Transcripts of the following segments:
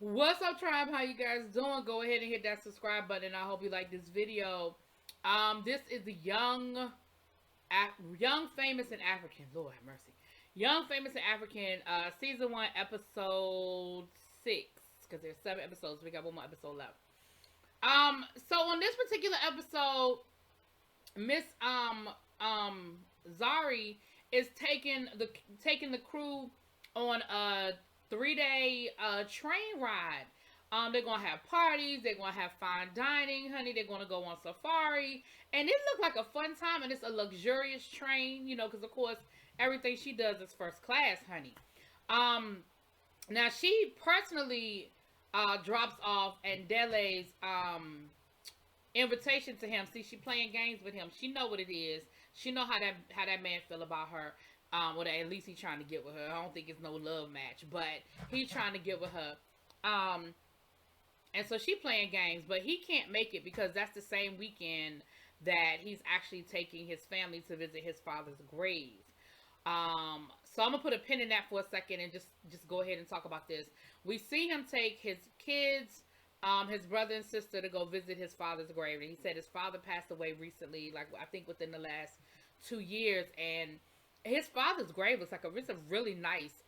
What's up, tribe? How you guys doing? Go ahead and hit that subscribe button. I hope you like this video. This is the young, famous, and African. Lord have mercy. Young, famous, and African. Season 1, episode 6. Because there's 7 episodes. We got one more episode left. So on this particular episode, Miss Zari is taking the crew on a 3-day train ride. They're gonna have parties, they're gonna have fine dining, honey, they're gonna go on safari, and it looked like a fun time, and it's a luxurious train, because of course everything she does is first class, honey. Now she personally drops off and Dele's invitation to him. See, she playing games with him. She know what it is. She know how that man feel about her. Or at least he's trying to get with her. I don't think it's no love match, but he's trying to get with her. And so she playing games, but he can't make it because that's the same weekend that he's actually taking his family to visit his father's grave. So I'm gonna put a pin in that for a second and just go ahead and talk about this. We see him take his kids, his brother and sister, to go visit his father's grave, and he said his father passed away recently, like I think within the last 2 years, and his father's grave looks like it's a really nice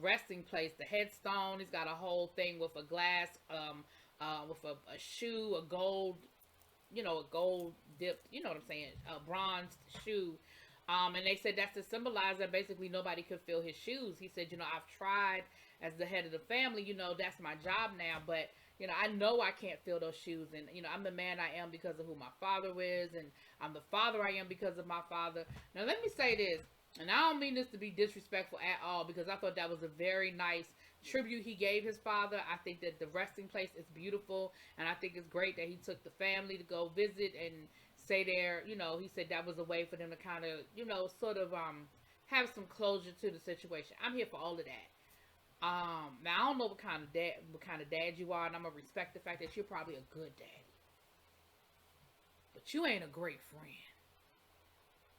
resting place. The headstone, he's got a whole thing with a glass, with a shoe, a gold dipped, you know what I'm saying, a bronzed shoe. And they said that's to symbolize that basically nobody could fill his shoes. He said, I've tried as the head of the family, that's my job now, but I know I can't fill those shoes, and I'm the man I am because of who my father is, and I'm the father I am because of my father. Now let me say this, and I don't mean this to be disrespectful at all, because I thought that was a very nice tribute he gave his father. I think that the resting place is beautiful, and I think it's great that he took the family to go visit and stay there. He said that was a way for them to kind of, sort of have some closure to the situation. I'm here for all of that. Now I don't know what kind of dad you are, and I'm gonna respect the fact that you're probably a good daddy, but you ain't a great friend.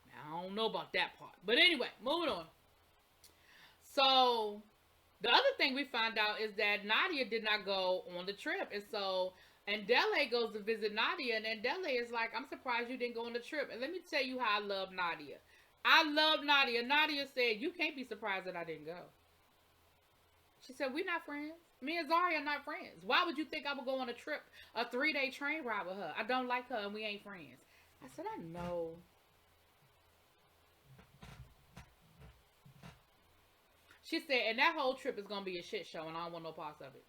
Now I don't know about that part, but anyway, moving on. So the other thing we found out is that Nadia did not go on the trip, and Dele goes to visit Nadia, and then Dele is like, I'm surprised you didn't go on the trip. And let me tell you how I love Nadia. I love Nadia. Nadia said, you can't be surprised that I didn't go. She said, we're not friends. Me and Zari are not friends. Why would you think I would go on a trip, a 3-day train ride with her? I don't like her and we ain't friends. I said, I know. She said, and that whole trip is going to be a shit show and I don't want no parts of it.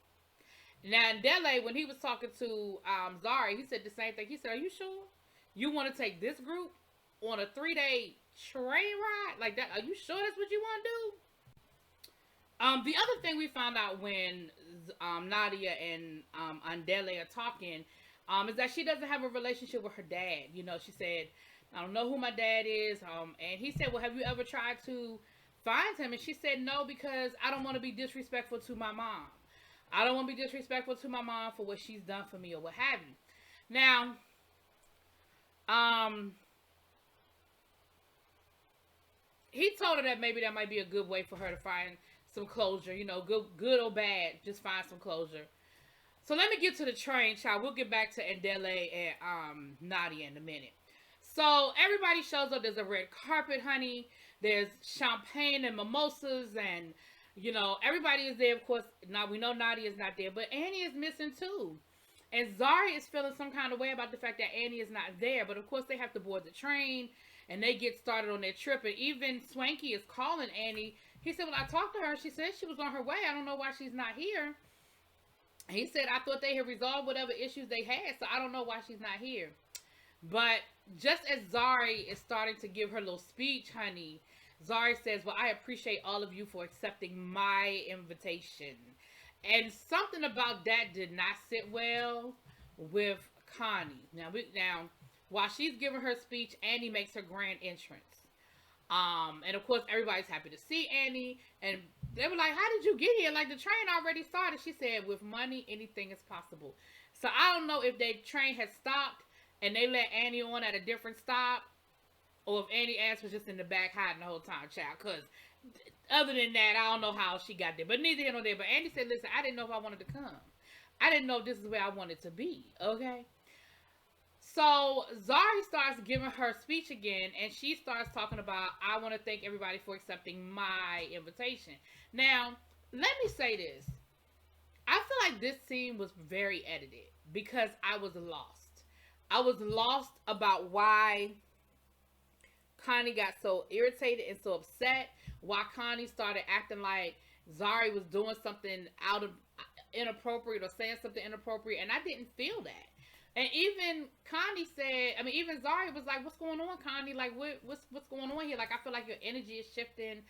Now, Dele, when he was talking to Zari, he said the same thing. He said, are you sure you want to take this group on a 3-day train ride like that? Are you sure that's what you want to do? The other thing we found out when Nadia and Andele are talking is that she doesn't have a relationship with her dad. She said, I don't know who my dad is. And he said, well, have you ever tried to find him? And she said, no, because I don't want to be disrespectful to my mom. I don't want to be disrespectful to my mom for what she's done for me or what have you. Now, he told her that maybe that might be a good way for her to find some closure, good or bad, just find some closure. So let me get to the train, child. We'll get back to Andele and Nadia in a minute. So everybody shows up. There's a red carpet, honey. There's champagne and mimosas, and everybody is there. Of course, now we know Nadia is not there, but Annie is missing too. And Zari is feeling some kind of way about the fact that Annie is not there. But of course, they have to board the train and they get started on their trip. And even Swanky is calling Annie. He said, well, I talked to her. She said she was on her way. I don't know why she's not here. He said, I thought they had resolved whatever issues they had, so I don't know why she's not here. But just as Zari is starting to give her little speech, honey, Zari says, well, I appreciate all of you for accepting my invitation. And something about that did not sit well with Connie. Now, while she's giving her speech, Annie makes her grand entrance. And of course, everybody's happy to see Annie. And they were like, how did you get here? Like, the train already started. She said, with money, anything is possible. So I don't know if the train had stopped and they let Annie on at a different stop, or if Annie's ass was just in the back hiding the whole time, child. Because other than that, I don't know how she got there. But neither here nor there. But Annie said, listen, I didn't know if I wanted to come. I didn't know if this is where I wanted to be. Okay? So Zari starts giving her speech again, and she starts talking about, I want to thank everybody for accepting my invitation. Now, let me say this. I feel like this scene was very edited because I was lost. I was lost about why Connie got so irritated and so upset. Why Connie started acting like Zari was doing something out of inappropriate or saying something inappropriate, and I didn't feel that. And even Connie said, I mean, even Zari was like, "What's going on, Connie? Like, what's going on here? Like, I feel like your energy is shifting.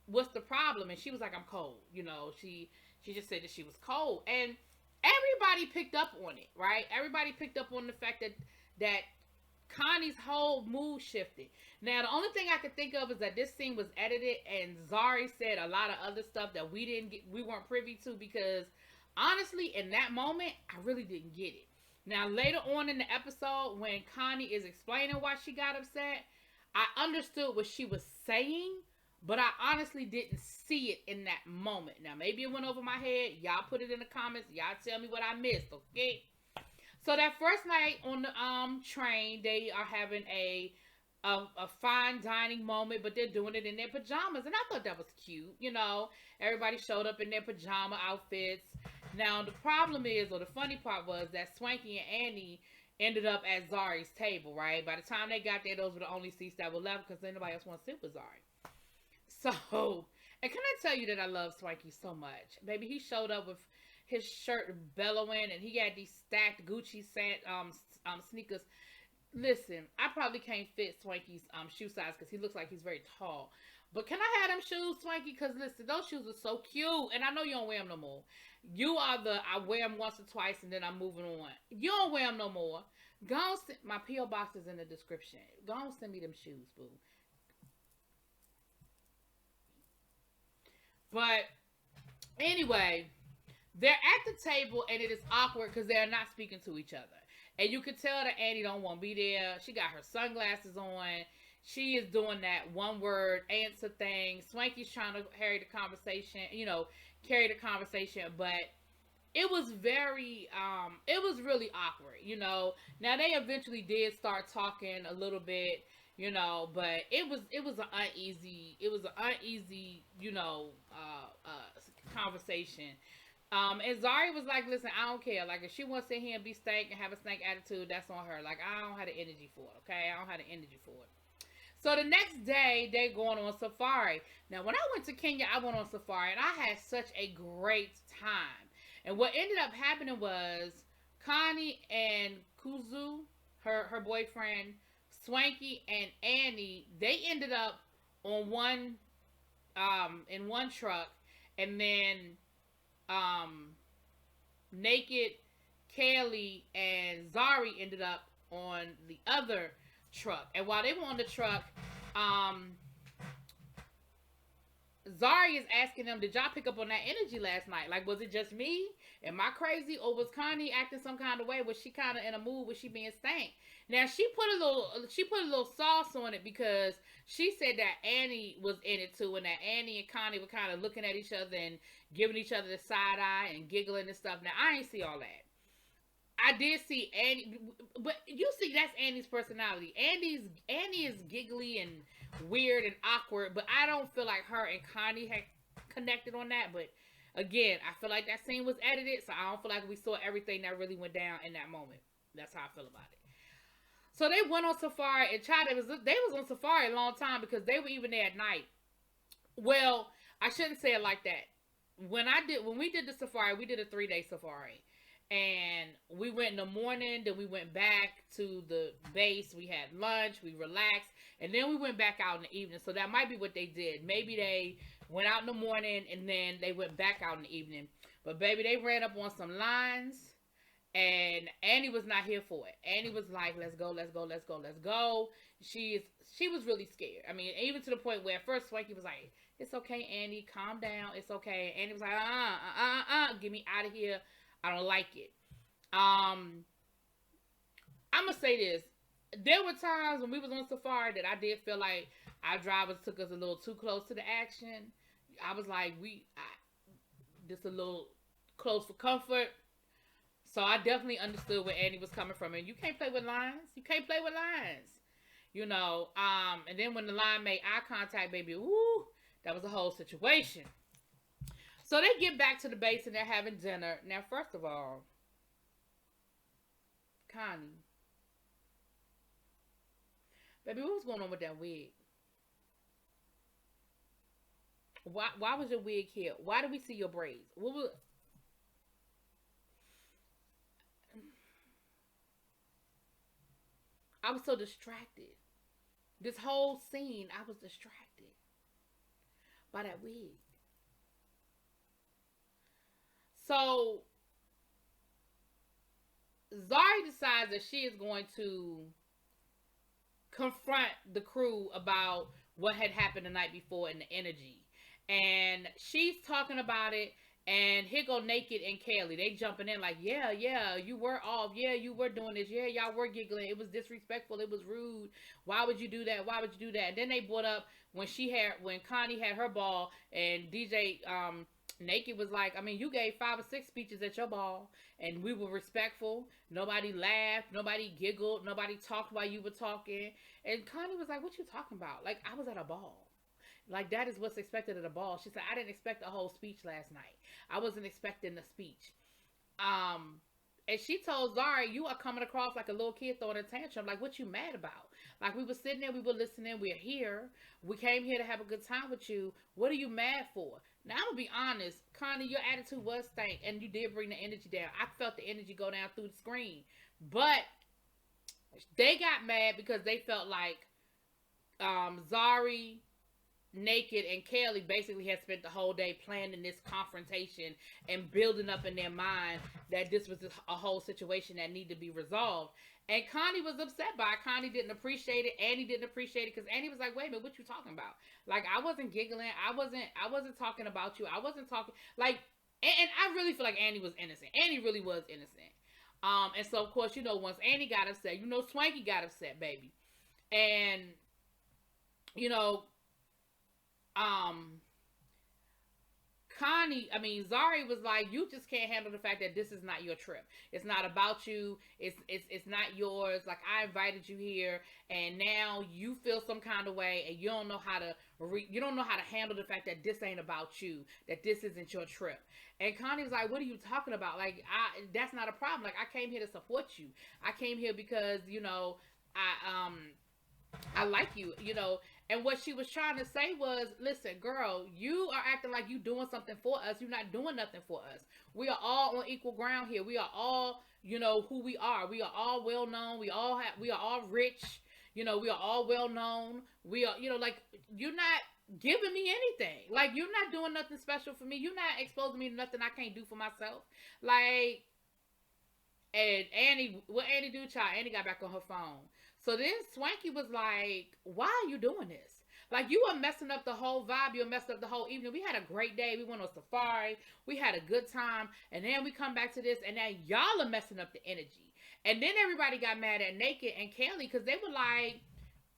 What's the problem?" And she was like, "I'm cold." You know, she just said that she was cold, and everybody picked up on it, right? Everybody picked up on the fact that Connie's whole mood shifted. Now, the only thing I could think of is that this scene was edited, and Zari said a lot of other stuff that we weren't privy to, because honestly, in that moment, I really didn't get it. Now, later on in the episode, when Connie is explaining why she got upset, I understood what she was saying, but I honestly didn't see it in that moment. Now, maybe it went over my head. Y'all put it in the comments. Y'all tell me what I missed, okay? So that first night on the train, they are having a fine dining moment, but they're doing it in their pajamas, and I thought that was cute. You know, everybody showed up in their pajama outfits. Now the problem is, or the funny part was, that Swanky and Annie ended up at Zari's table. Right, by the time they got there, those were the only seats that were left because nobody else wants to sit with Zari. So, and can I tell you that I love Swanky so much, baby? He showed up with his shirt bellowing, and he had these stacked Gucci sneakers. Listen, I probably can't fit Swanky's shoe size because he looks like he's very tall. But can I have them shoes, Swanky? Because listen, those shoes are so cute, and I know you don't wear them no more. You are I wear them once or twice, and then I'm moving on. You don't wear them no more. Go on, my P.O. box is in the description. Go on, send me them shoes, boo. But anyway, they're at the table, and it is awkward because they're not speaking to each other. And you can tell that Annie don't want to be there. She got her sunglasses on. She is doing that one word answer thing. Swanky's trying to carry the conversation, but it was it was really awkward, you know. Now they eventually did start talking a little bit, you know, but it was an uneasy, conversation. And Zari was like, listen, I don't care. Like, if she wants to sit here and be stank and have a stank attitude, that's on her. Like, I don't have the energy for it, okay? I don't have the energy for it. So the next day, they going on safari. Now, when I went to Kenya, I went on safari, and I had such a great time. And what ended up happening was Connie and Kuzu, her boyfriend, Swanky, and Annie, they ended up on in one truck, and then Naked, Kaylee, and Zari ended up on the other truck. And while they were on the truck, Zari is asking them, did y'all pick up on that energy last night? Like, was it just me? Am I crazy? Or was Connie acting some kind of way? Was she kind of in a mood? Was she being stank? Now, she put a little sauce on it because she said that Annie was in it too, and that Annie and Connie were kind of looking at each other and giving each other the side eye and giggling and stuff. Now, I ain't see all that. I did see Annie, but you see, that's Annie's personality. Annie is giggly and weird and awkward, but I don't feel like her and Connie had connected on that. But again, I feel like that scene was edited, so I don't feel like we saw everything that really went down in that moment. That's how I feel about it. So they went on safari, and they was on safari a long time because they were even there at night. Well, I shouldn't say it like that. When we did the safari, we did a 3-day safari. And we went in the morning, then we went back to the base. We had lunch, we relaxed, and then we went back out in the evening. So that might be what they did. Maybe they went out in the morning and then they went back out in the evening. But baby, they ran up on some lines, and Annie was not here for it. Annie was like, let's go, let's go, let's go, let's go. She was really scared. I mean, even to the point where at first Swanky was like, it's okay, Annie, calm down, it's okay. And Annie was like, get me out of here. I don't like it. I'm gonna say this. there were times when we was on safari that I did feel like our drivers took us a little too close to the action. I was like, just a little close for comfort. So I definitely understood where Annie was coming from. And you can't play with lines. You can't play with lines. And then when the line made eye contact, baby, woo, that was a whole situation. So they get back to the base and they're having dinner. Now, first of all, Connie, baby, what was going on with that wig? Why was your wig here? Why did we see your braids? What was? I was so distracted. This whole scene, I was distracted by that wig. So Zari decides that she is going to confront the crew about what had happened the night before and the energy. And she's talking about it. And here go Naked and Kelly. They jumping in like, yeah, you were off. Yeah, you were doing this. Yeah, y'all were giggling. It was disrespectful. It was rude. Why would you do that? Why would you do that? And then they brought up when Connie had her ball and DJ Naked was like, I mean, you gave 5 or 6 speeches at your ball, and we were respectful. Nobody laughed. Nobody giggled. Nobody talked while you were talking. And Connie was like, what you talking about? Like, I was at a ball. Like, that is what's expected at a ball. She said, I didn't expect a whole speech last night. I wasn't expecting the speech. And she told Zari, you are coming across like a little kid throwing a tantrum. Like, what you mad about? Like, we were sitting there, we were listening, we're here. We came here to have a good time with you. What are you mad for? Now, I'm going to be honest. Connie, your attitude was stank, and you did bring the energy down. I felt the energy go down through the screen. But they got mad because they felt like Zari, Naked, and Kelly basically had spent the whole day planning this confrontation and building up in their mind that this was a whole situation that needed to be resolved. And Connie was upset by it. Connie didn't appreciate it. Annie didn't appreciate it because Annie was like, wait a minute, what you talking about? Like, I wasn't giggling. I wasn't talking about you. I wasn't talking like, and I really feel like Annie was innocent. Annie really was innocent. And so of course, once Annie got upset, Swanky got upset, baby. And, Zari was like, you just can't handle the fact that this is not your trip. It's not about you. It's not yours. Like, I invited you here, and now you feel some kind of way, and you don't know how to handle the fact that this ain't about you, that this isn't your trip. And Connie was like, what are you talking about? Like, that's not a problem. Like, I came here to support you. I came here because, I like you, And what she was trying to say was, listen, girl, you are acting like you doing something for us. You're not doing nothing for us. We are all on equal ground here. We are all, who we are. We are all well known. We are all rich. We are all well known. We are, like, you're not giving me anything. Like, you're not doing nothing special for me. You're not exposing me to nothing I can't do for myself. Like, and what Annie do, child? Annie got back on her phone. So then Swanky was like, why are you doing this? Like, you are messing up the whole vibe. You're messing up the whole evening. We had a great day. We went on safari. We had a good time. And then we come back to this, and now y'all are messing up the energy. And then everybody got mad at Naked and Kelly because they were like,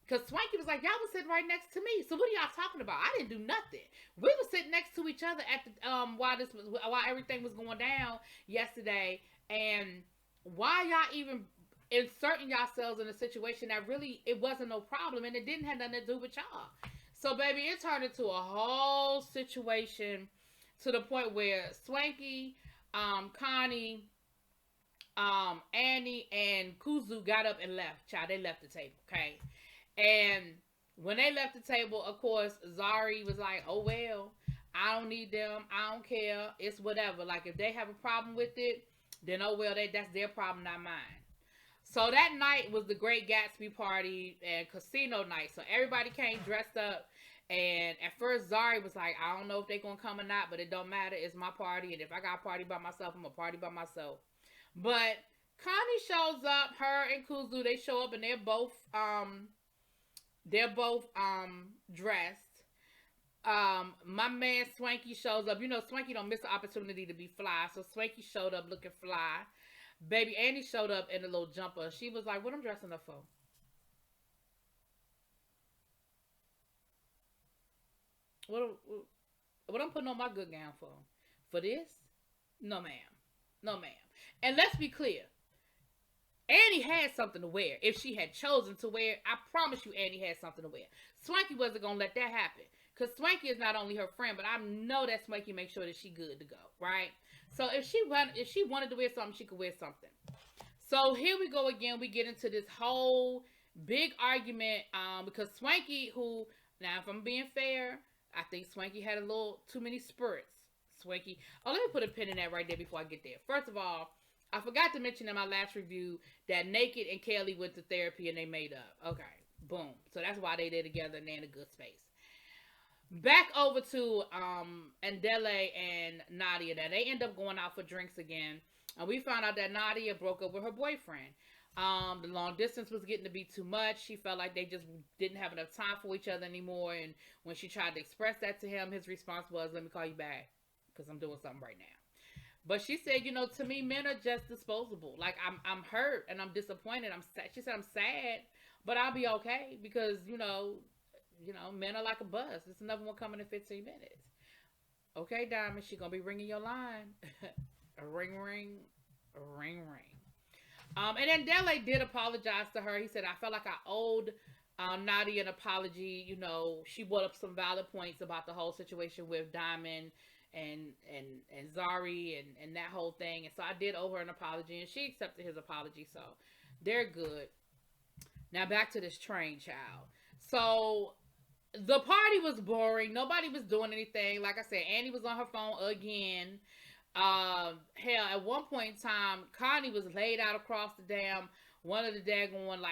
because Swanky was like, y'all was sitting right next to me. So what are y'all talking about? I didn't do nothing. We were sitting next to each other at the while everything was going down yesterday. And why y'all even inserting yourselves in a situation that really, it wasn't no problem, and it didn't have nothing to do with y'all. So baby, it turned into a whole situation to the point where Swanky, Connie, Annie, and Kuzu got up and left. Child, they left the table, okay? And when they left the table, of course, Zari was like, oh well, I don't need them, I don't care, it's whatever. Like, if they have a problem with it, then oh well, that's their problem, not mine. So that night was the Great Gatsby party and casino night. So everybody came dressed up. And at first, Zari was like, I don't know if they're going to come or not, but it don't matter. It's my party. And if I got a party by myself, I'm going to party by myself. But Connie shows up. Her and Kuzu, they show up and they're both dressed. My man Swanky shows up. Swanky don't miss the opportunity to be fly. So Swanky showed up looking fly. Baby Annie showed up in a little jumper. She was like, what I'm dressing up for? What what I'm putting on my good gown for? For this? No, ma'am. No, ma'am. And let's be clear. Annie had something to wear. If she had chosen to wear, I promise you Annie had something to wear. Swanky wasn't gonna let that happen. Cause Swanky is not only her friend, but I know that Swanky makes sure that she good to go, right? So if she wanted to wear something, she could wear something. So here we go again. We get into this whole big argument because Swanky, who now if I'm being fair, I think Swanky had a little too many spurts. Swanky. Oh, let me put a pin in that right there before I get there. First of all, I forgot to mention in my last review that Naked and Kelly went to therapy and they made up. Okay, boom. So that's why they're together and they're in a good space. Back over to Andele and Nadia. Now they end up going out for drinks again. And we found out that Nadia broke up with her boyfriend. The long distance was getting to be too much. She felt like they just didn't have enough time for each other anymore. And when she tried to express that to him, his response was, "Let me call you back because I'm doing something right now." But she said, to me, men are just disposable. Like I'm hurt and I'm disappointed. I'm sad. She said, "I'm sad, but I'll be okay because men are like a bus. There's another one coming in 15 minutes." Okay, Diamond, she gonna be ringing your line. A ring, ring, a ring, ring. And then Dele did apologize to her. He said, "I felt like I owed Nadia an apology. She brought up some valid points about the whole situation with Diamond and Zari and that whole thing. And so I did owe her an apology, and she accepted his apology. So they're good. Now back to this train, child. So the party was boring. Nobody was doing anything. Like I said, Annie was on her phone again. Hell, at one point in time, Connie was laid out across the one of the daggone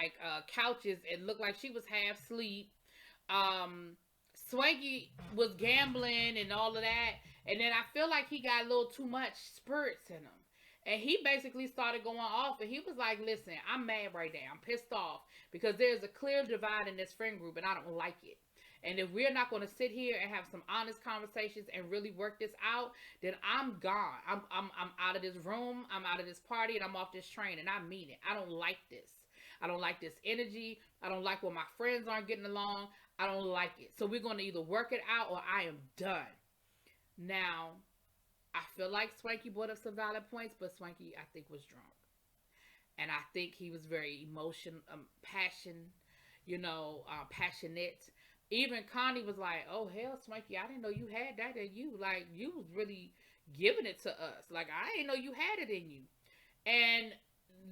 couches. It looked like she was half asleep. Swanky was gambling and all of that, and then I feel like he got a little too much spirits in him, and he basically started going off. And he was like, "Listen, I'm mad right now. I'm pissed off because there's a clear divide in this friend group, and I don't like it. And if we're not going to sit here and have some honest conversations and really work this out, then I'm gone. I'm out of this room. I'm out of this party, and I'm off this train. And I mean it. I don't like this. I don't like this energy. I don't like when my friends aren't getting along. I don't like it. So we're going to either work it out or I am done." Now, I feel like Swanky brought up some valid points, but Swanky, I think, was drunk. And I think he was very passionate. Even Connie was like, "Oh, hell, Swanky, I didn't know you had that in you. Like, you was really giving it to us. Like, I didn't know you had it in you." And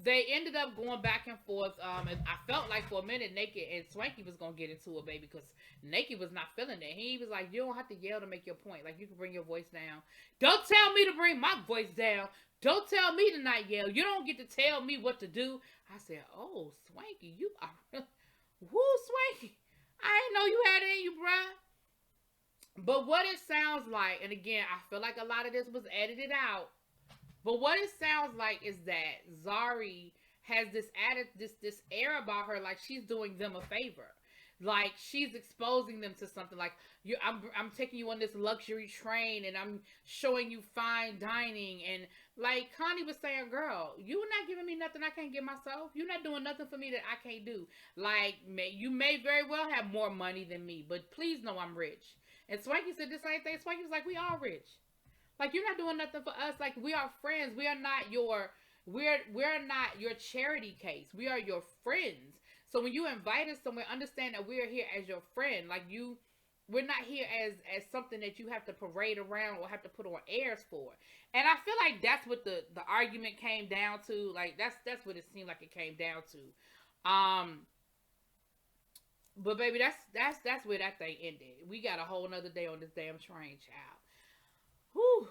they ended up going back and forth. And I felt like for a minute, Naked and Swanky was going to get into it, baby, because Naked was not feeling it. He was like, "You don't have to yell to make your point. Like, you can bring your voice down. Don't tell me to bring my voice down. Don't tell me to not yell. You don't get to tell me what to do." I said, "Oh, Swanky, you are woo, Swanky. I didn't know you had it in you, bruh." But what it sounds like, and again, I feel like a lot of this was edited out, but what it sounds like is that Zari has this air about her, like she's doing them a favor. Like she's exposing them to something. Like I'm taking you on this luxury train and I'm showing you fine dining. And like Connie was saying, "Girl, you're not giving me nothing I can't give myself. You're not doing nothing for me that I can't do. Like you may very well have more money than me, but please know I'm rich." And Swanky said the same thing. Swanky was like, "We all rich. Like you're not doing nothing for us. Like we are friends. We're not your charity case. We are your friends. So when you invite us somewhere, understand that we're here as your friend. Like we're not here as something that you have to parade around or have to put on airs for." And I feel like that's what the argument came down to. Like that's what it seemed like it came down to. But baby, that's where that thing ended. We got a whole nother day on this damn train, child. Whew.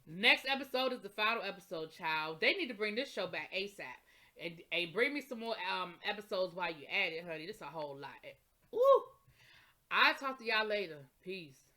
Next episode is the final episode, child. They need to bring this show back ASAP. And bring me some more episodes while you at it, honey. This a whole lot. Woo! I'll talk to y'all later. Peace.